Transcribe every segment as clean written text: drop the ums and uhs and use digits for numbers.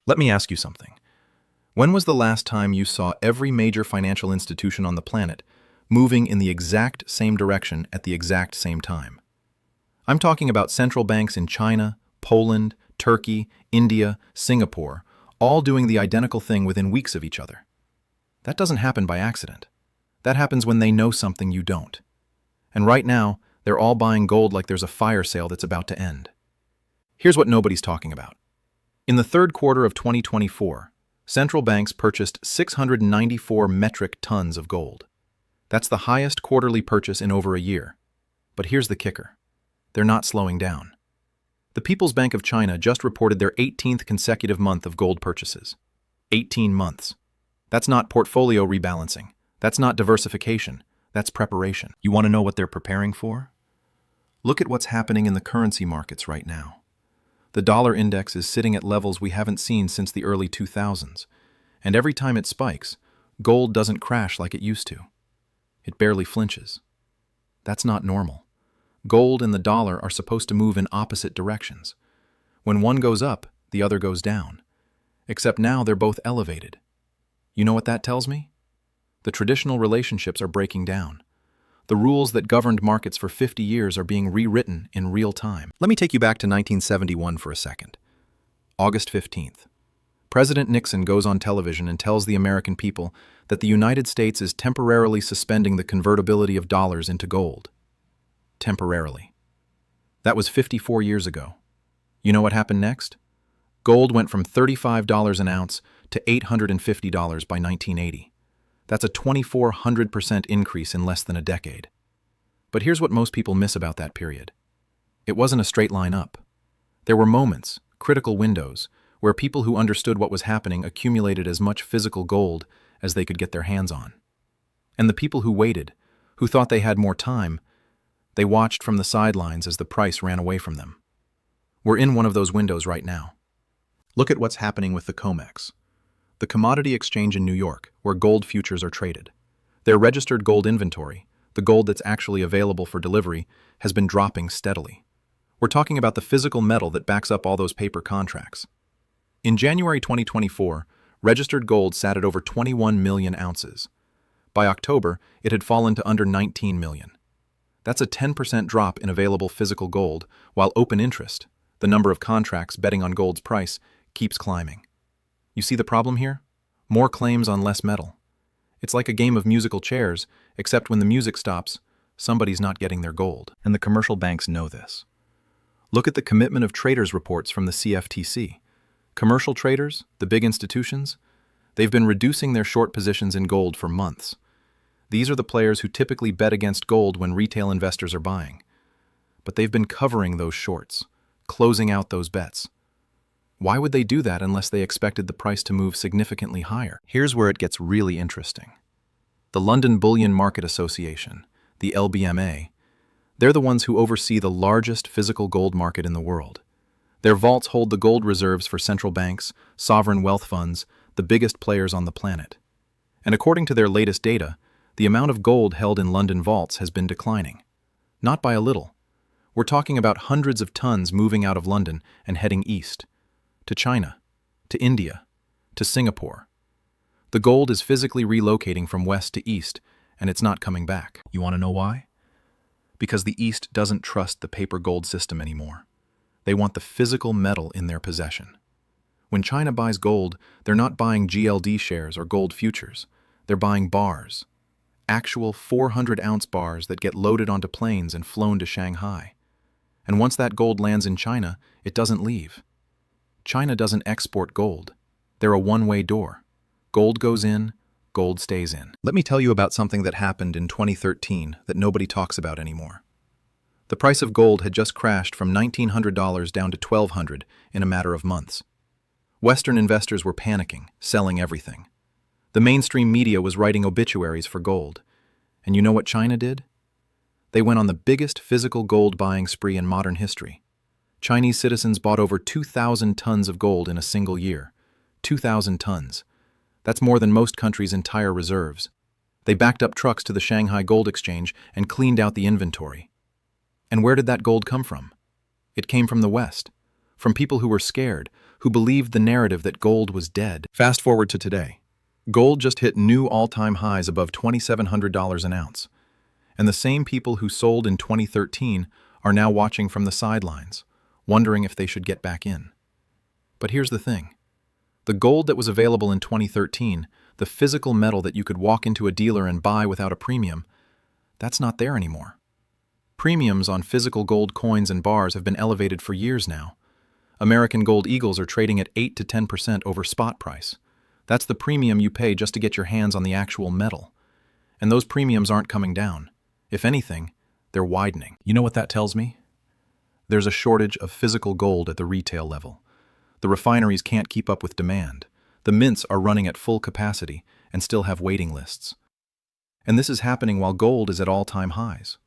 Let me ask you something. When was the last time you saw every major financial institution on the planet moving in the exact same direction at the exact same time? I'm talking about central banks in China, Poland, Turkey, India, Singapore, all doing the identical thing within weeks of each other. That doesn't happen by accident. That happens when they know something you don't. And right now, they're all buying gold like there's a fire sale that's about to end. Here's what nobody's talking about. In the third quarter of 2024, central banks purchased 694 metric tons of gold. That's the highest quarterly purchase in over a year. But here's the kicker. They're not slowing down. The People's Bank of China just reported their 18th consecutive month of gold purchases. 18 months. That's not portfolio rebalancing. That's not diversification. That's preparation. You want to know what they're preparing for? Look at what's happening in the currency markets right now. The dollar index is sitting at levels we haven't seen since the early 2000s, and every time it spikes, gold doesn't crash like it used to. It barely flinches. That's not normal. Gold and the dollar are supposed to move in opposite directions. When one goes up, the other goes down. Except now they're both elevated. You know what that tells me? The traditional relationships are breaking down. The rules that governed markets for 50 years are being rewritten in real time. Let me take you back to 1971 for a second. August 15th. President Nixon goes on television and tells the American people that the United States is temporarily suspending the convertibility of dollars into gold. Temporarily. That was 54 years ago. You know what happened next? Gold went from $35 an ounce to $850 by 1980. That's a 2,400% increase in less than a decade. But here's what most people miss about that period. It wasn't a straight line up. There were moments, critical windows, where people who understood what was happening accumulated as much physical gold as they could get their hands on. And the people who waited, who thought they had more time, they watched from the sidelines as the price ran away from them. We're in one of those windows right now. Look at what's happening with the COMEX, the commodity exchange in New York, where gold futures are traded. Their registered gold inventory, the gold that's actually available for delivery, has been dropping steadily. We're talking about the physical metal that backs up all those paper contracts. In January 2024, registered gold sat at over 21 million ounces. By October, it had fallen to under 19 million. That's a 10% drop in available physical gold, while open interest, the number of contracts betting on gold's price, keeps climbing. You see the problem here? More claims on less metal. It's like a game of musical chairs, except when the music stops, somebody's not getting their gold. And the commercial banks know this. Look at the commitment of traders reports from the CFTC. Commercial traders, the big institutions, they've been reducing their short positions in gold for months. These are the players who typically bet against gold when retail investors are buying. But they've been covering those shorts, closing out those bets. Why would they do that unless they expected the price to move significantly higher? Here's where it gets really interesting. The London Bullion Market Association, the LBMA, they're the ones who oversee the largest physical gold market in the world. Their vaults hold the gold reserves for central banks, sovereign wealth funds, the biggest players on the planet. And according to their latest data, the amount of gold held in London vaults has been declining. Not by a little. We're talking about hundreds of tons moving out of London and heading east. To China, to India, to Singapore. The gold is physically relocating from west to east, and it's not coming back. You want to know why? Because the East doesn't trust the paper gold system anymore. They want the physical metal in their possession. When China buys gold, they're not buying GLD shares or gold futures. They're buying bars. Actual 400-ounce bars that get loaded onto planes and flown to Shanghai. And once that gold lands in China, it doesn't leave. China doesn't export gold. They're a one-way door. Gold goes in, gold stays in. Let me tell you about something that happened in 2013 that nobody talks about anymore. The price of gold had just crashed from $1,900 down to $1,200 in a matter of months. Western investors were panicking, selling everything. The mainstream media was writing obituaries for gold. And you know what China did? They went on the biggest physical gold buying spree in modern history. Chinese citizens bought over 2,000 tons of gold in a single year. 2,000 tons. That's more than most countries' entire reserves. They backed up trucks to the Shanghai Gold Exchange and cleaned out the inventory. And where did that gold come from? It came from the West, from people who were scared, who believed the narrative that gold was dead. Fast forward to today. Gold just hit new all-time highs above $2,700 an ounce. And the same people who sold in 2013 are now watching from the sidelines, wondering if they should get back in. But here's the thing. The gold that was available in 2013, the physical metal that you could walk into a dealer and buy without a premium, that's not there anymore. Premiums on physical gold coins and bars have been elevated for years now. American Gold Eagles are trading at 8 to 10% over spot price. That's the premium you pay just to get your hands on the actual metal. And those premiums aren't coming down. If anything, they're widening. You know what that tells me? There's a shortage of physical gold at the retail level. The refineries can't keep up with demand. The mints are running at full capacity and still have waiting lists. And this is happening while gold is at all-time highs.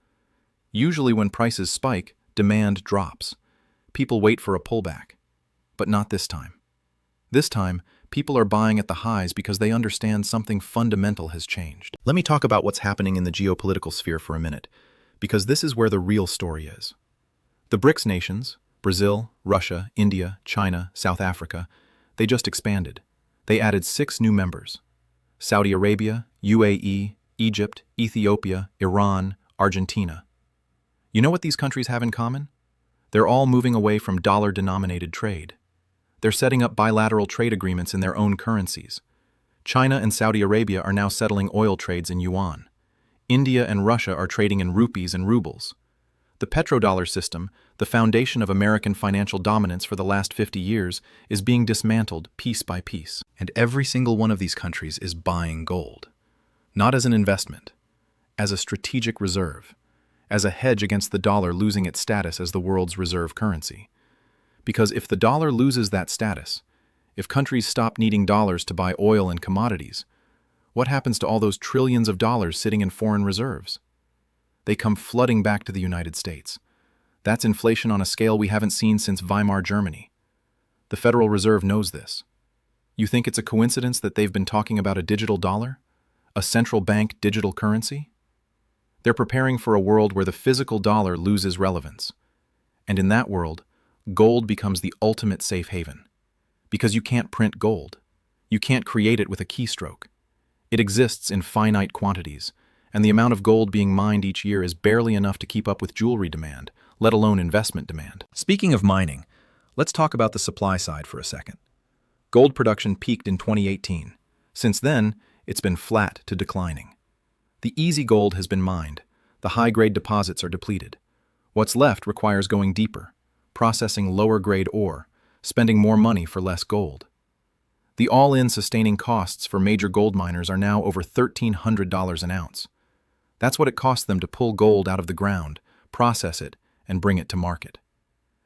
Usually when prices spike, demand drops. People wait for a pullback. But not this time. This time, people are buying at the highs because they understand something fundamental has changed. Let me talk about what's happening in the geopolitical sphere for a minute, because this is where the real story is. The BRICS nations, Brazil, Russia, India, China, South Africa, they just expanded. They added 6 new members: Saudi Arabia, UAE, Egypt, Ethiopia, Iran, Argentina. You know what these countries have in common? They're all moving away from dollar-denominated trade. They're setting up bilateral trade agreements in their own currencies. China and Saudi Arabia are now settling oil trades in yuan. India and Russia are trading in rupees and rubles. The petrodollar system, the foundation of American financial dominance for the last 50 years, is being dismantled piece by piece. And every single one of these countries is buying gold. Not as an investment, as a strategic reserve, as a hedge against the dollar losing its status as the world's reserve currency. Because if the dollar loses that status, if countries stop needing dollars to buy oil and commodities, what happens to all those trillions of dollars sitting in foreign reserves? They come flooding back to the United States. That's inflation on a scale we haven't seen since Weimar Germany. The Federal Reserve knows this. You think it's a coincidence that they've been talking about a digital dollar? A central bank digital currency? They're preparing for a world where the physical dollar loses relevance. And in that world, gold becomes the ultimate safe haven. Because you can't print gold. You can't create it with a keystroke. It exists in finite quantities, and the amount of gold being mined each year is barely enough to keep up with jewelry demand, let alone investment demand. Speaking of mining, let's talk about the supply side for a second. Gold production peaked in 2018. Since then, it's been flat to declining. The easy gold has been mined. The high-grade deposits are depleted. What's left requires going deeper, processing lower-grade ore, spending more money for less gold. The all-in sustaining costs for major gold miners are now over $1,300 an ounce. That's what it costs them to pull gold out of the ground, process it, and bring it to market.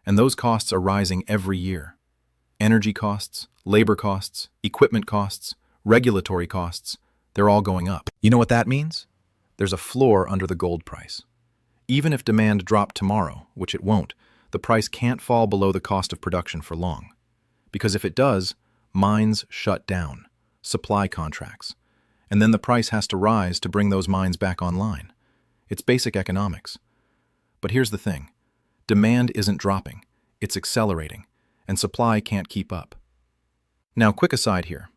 And those costs are rising every year. Energy costs, labor costs, equipment costs, regulatory costs, they're all going up. You know what that means? There's a floor under the gold price. Even if demand dropped tomorrow, which it won't, the price can't fall below the cost of production for long. Because if it does, mines shut down, supply contracts, and then the price has to rise to bring those mines back online. It's basic economics. But here's the thing. Demand isn't dropping, it's accelerating, and supply can't keep up. Now, quick aside here.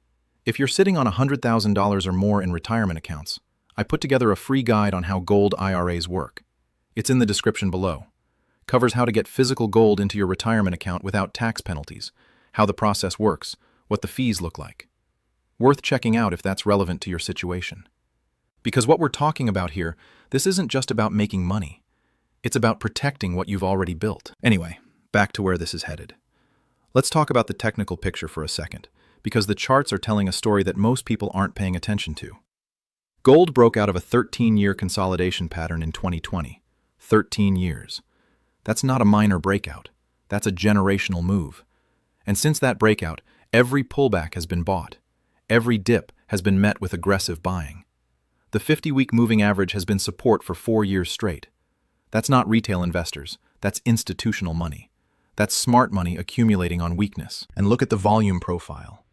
If you're sitting on $100,000 or more in retirement accounts, I put together a free guide on how gold IRAs work. It's in the description below. Covers how to get physical gold into your retirement account without tax penalties, how the process works, what the fees look like. Worth checking out if that's relevant to your situation. Because what we're talking about here, this isn't just about making money. It's about protecting what you've already built. Anyway, back to where this is headed. Let's talk about the technical picture for a second, because the charts are telling a story that most people aren't paying attention to. Gold broke out of a 13-year consolidation pattern in 2020. 13 years. That's not a minor breakout. That's a generational move. And since that breakout, every pullback has been bought. Every dip has been met with aggressive buying. The 50-week moving average has been support for 4 years straight. That's not retail investors. That's institutional money. That's smart money accumulating on weakness. And look at the volume profile.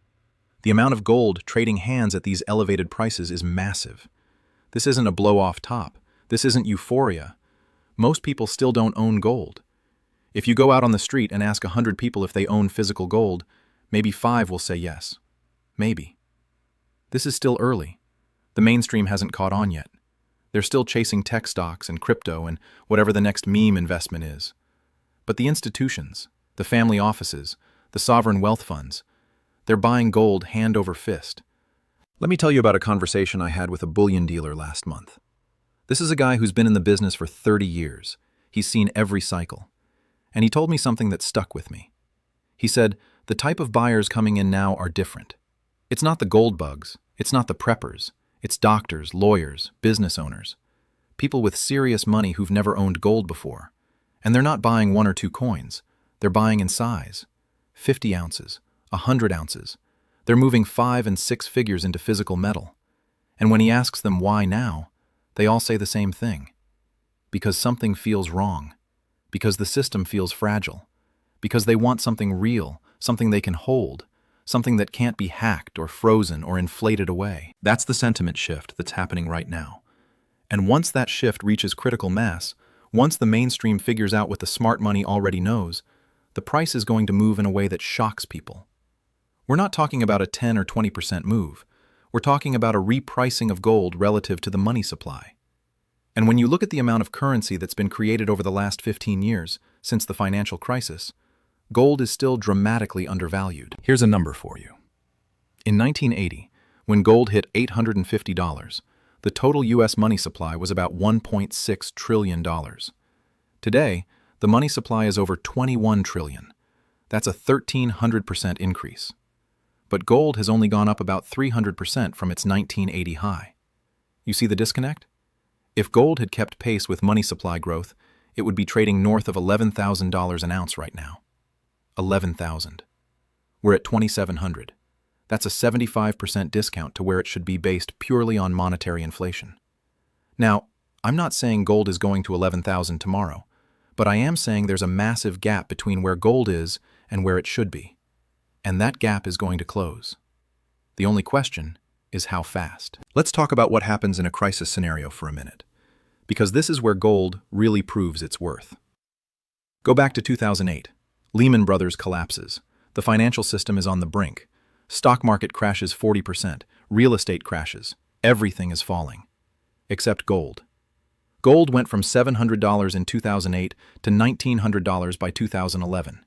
The amount of gold trading hands at these elevated prices is massive. This isn't a blow-off top. This isn't euphoria. Most people still don't own gold. If you go out on the street and ask 100 people if they own physical gold, Maybe 5 will say yes. Maybe. This is still early. The mainstream hasn't caught on yet. They're still chasing tech stocks and crypto and whatever the next meme investment is. But the institutions, the family offices, the sovereign wealth funds, they're buying gold hand over fist. Let me tell you about a conversation I had with a bullion dealer last month. This is a guy who's been in the business for 30 years. He's seen every cycle. And he told me something that stuck with me. He said, the type of buyers coming in now are different. It's not the gold bugs. It's not the preppers. It's doctors, lawyers, business owners. People with serious money who've never owned gold before. And they're not buying 1 or 2 coins. They're buying in size. 50 ounces, 100 ounces. They're moving 5 and 6 figures into physical metal. And when he asks them why now, they all say the same thing. Because something feels wrong. Because the system feels fragile. Because they want something real, something they can hold, something that can't be hacked or frozen or inflated away. That's the sentiment shift that's happening right now. And once that shift reaches critical mass, once the mainstream figures out what the smart money already knows, the price is going to move in a way that shocks people. We're not talking about a 10 or 20% move. We're talking about a repricing of gold relative to the money supply. And when you look at the amount of currency that's been created over the last 15 years, since the financial crisis, gold is still dramatically undervalued. Here's a number for you. In 1980, when gold hit $850, the total U.S. money supply was about $1.6 trillion. Today, the money supply is over $21 trillion. That's a 1,300% increase. But gold has only gone up about 300% from its 1980 high. You see the disconnect? If gold had kept pace with money supply growth, it would be trading north of $11,000 an ounce right now. 11,000. We're at 2,700. That's a 75% discount to where it should be based purely on monetary inflation. Now, I'm not saying gold is going to 11,000 tomorrow, but I am saying there's a massive gap between where gold is and where it should be. And that gap is going to close. The only question is how fast. Let's talk about what happens in a crisis scenario for a minute, because this is where gold really proves its worth. Go back to 2008. Lehman Brothers collapses. The financial system is on the brink. Stock market crashes 40%. Real estate crashes. Everything is falling. Except gold. Gold went from $700 in 2008 to $1,900 by 2011.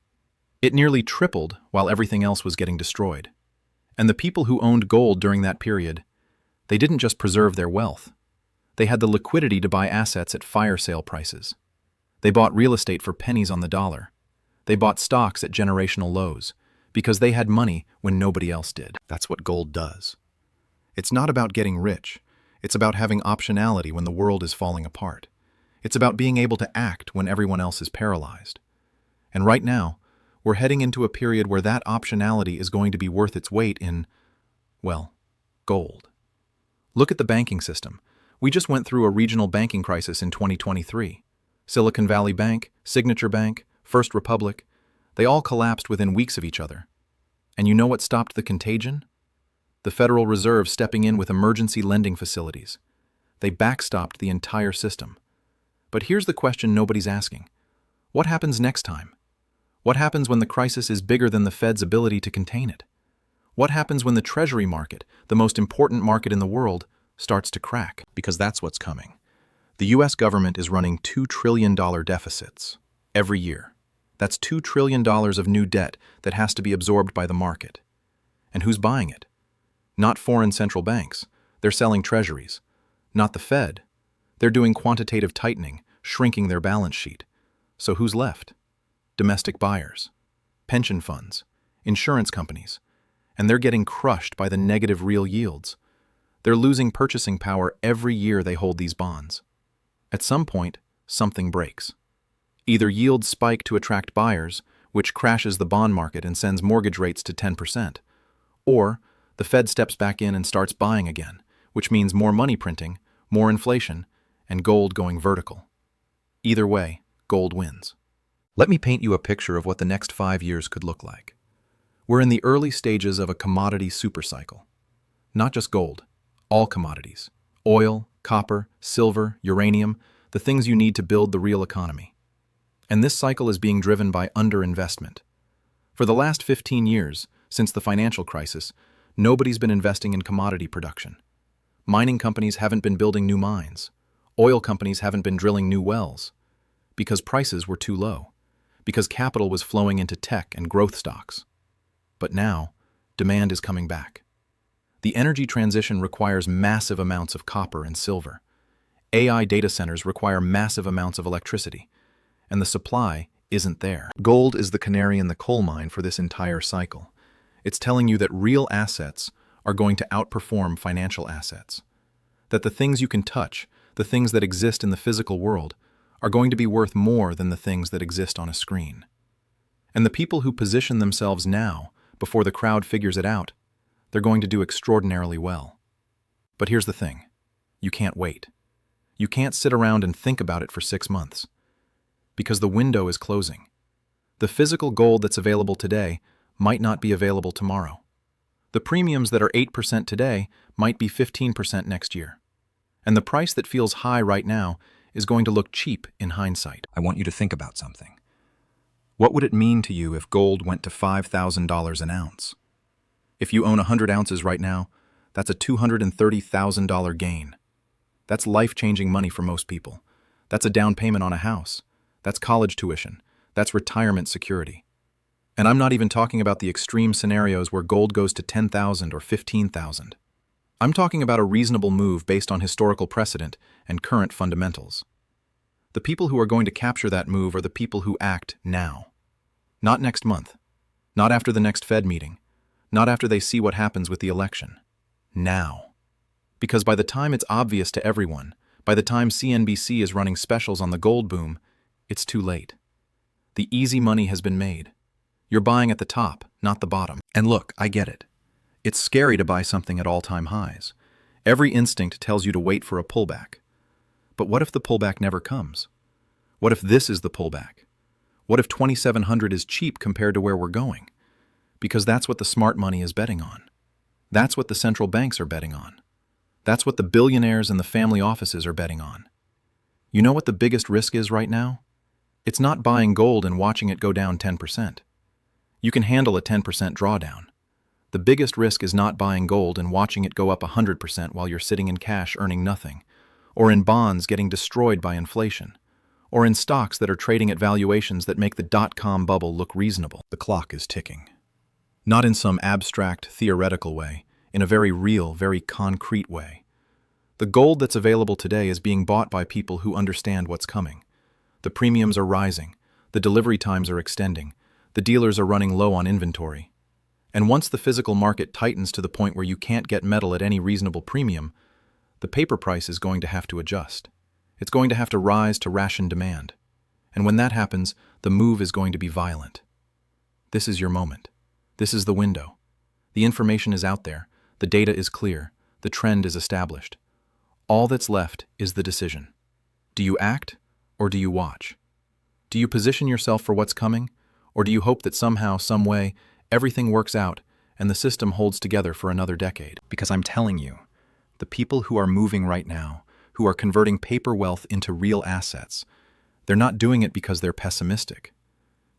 It nearly tripled while everything else was getting destroyed. And the people who owned gold during that period, they didn't just preserve their wealth. They had the liquidity to buy assets at fire sale prices. They bought real estate for pennies on the dollar. They bought stocks at generational lows because they had money when nobody else did. That's what gold does. It's not about getting rich. It's about having optionality when the world is falling apart. It's about being able to act when everyone else is paralyzed. And right now, we're heading into a period where that optionality is going to be worth its weight in, well, gold. Look at the banking system. We just went through a regional banking crisis in 2023. Silicon Valley Bank, Signature Bank, First Republic, they all collapsed within weeks of each other. And you know what stopped the contagion? The Federal Reserve stepping in with emergency lending facilities. They backstopped the entire system. But here's the question nobody's asking. What happens next time? What happens when the crisis is bigger than the Fed's ability to contain it? What happens when the Treasury market, the most important market in the world, starts to crack? Because that's what's coming. The U.S. government is running $2 trillion deficits every year. That's $2 trillion of new debt that has to be absorbed by the market. And who's buying it? Not foreign central banks. They're selling treasuries. Not the Fed. They're doing quantitative tightening, shrinking their balance sheet. So who's left? Domestic buyers, pension funds, insurance companies, and they're getting crushed by the negative real yields. They're losing purchasing power every year they hold these bonds. At some point, something breaks. Either yields spike to attract buyers, which crashes the bond market and sends mortgage rates to 10%, or the Fed steps back in and starts buying again, which means more money printing, more inflation, and gold going vertical. Either way, gold wins. Let me paint you a picture of what the next 5 years could look like. We're in the early stages of a commodity supercycle. Not just gold, all commodities. Oil, copper, silver, uranium, the things you need to build the real economy. And this cycle is being driven by underinvestment. For the last 15 years, Since the financial crisis, nobody's been investing in commodity production. Mining companies haven't been building new mines. Oil companies haven't been drilling new wells. Because prices were too low. Because capital was flowing into tech and growth stocks. But now, demand is coming back. The energy transition requires massive amounts of copper and silver. AI data centers require massive amounts of electricity, and the supply isn't there. Gold is the canary in the coal mine for this entire cycle. It's telling you that real assets are going to outperform financial assets. That the things you can touch, the things that exist in the physical world, are going to be worth more than the things that exist on a screen. And the people who position themselves now, before the crowd figures it out, they're going to do extraordinarily well. But here's the thing. You can't wait. You can't sit around and think about it for 6 months. Because the window is closing. The physical gold that's available today might not be available tomorrow. The premiums that are 8% today might be 15% next year. And the price that feels high right now is going to look cheap in hindsight. I want you to think about something. What would it mean to you if gold went to $5,000 an ounce? If you own 100 ounces right now, that's a $230,000 gain. That's life-changing money for most people. That's a down payment on a house. That's college tuition. That's retirement security. And I'm not even talking about the extreme scenarios where gold goes to 10,000 or 15,000. I'm talking about a reasonable move based on historical precedent and current fundamentals. The people who are going to capture that move are the people who act now. Not next month. Not after the next Fed meeting. Not after they see what happens with the election. Now. Because by the time it's obvious to everyone, by the time CNBC is running specials on the gold boom, it's too late. The easy money has been made. You're buying at the top, not the bottom. And look, I get it. It's scary to buy something at all-time highs. Every instinct tells you to wait for a pullback. But what if the pullback never comes? What if this is the pullback? What if 2,700 is cheap compared to where we're going? Because that's what the smart money is betting on. That's what the central banks are betting on. That's what the billionaires and the family offices are betting on. You know what the biggest risk is right now? It's not buying gold and watching it go down 10%. You can handle a 10% drawdown. The biggest risk is not buying gold and watching it go up 100% while you're sitting in cash earning nothing, or in bonds getting destroyed by inflation, or in stocks that are trading at valuations that make the dot-com bubble look reasonable. The clock is ticking. Not in some abstract, theoretical way, in a very real, very concrete way. The gold that's available today is being bought by people who understand what's coming. The premiums are rising, the delivery times are extending, the dealers are running low on inventory. And once the physical market tightens to the point where you can't get metal at any reasonable premium, the paper price is going to have to adjust. It's going to have to rise to ration demand. And when that happens, the move is going to be violent. This is your moment. This is the window. The information is out there. The data is clear. The trend is established. All that's left is the decision. Do you act or do you watch? Do you position yourself for what's coming, or do you hope that somehow, some way, everything works out and the system holds together for another decade? Because I'm telling you, the people who are moving right now, who are converting paper wealth into real assets, they're not doing it because they're pessimistic.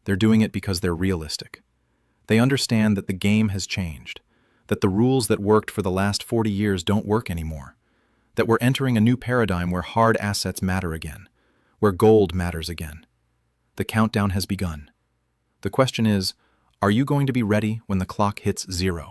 They're doing it because they're realistic. They understand that the game has changed, that the rules that worked for the last 40 years don't work anymore, that we're entering a new paradigm where hard assets matter again, where gold matters again. The countdown has begun. The question is, are you going to be ready when the clock hits 0?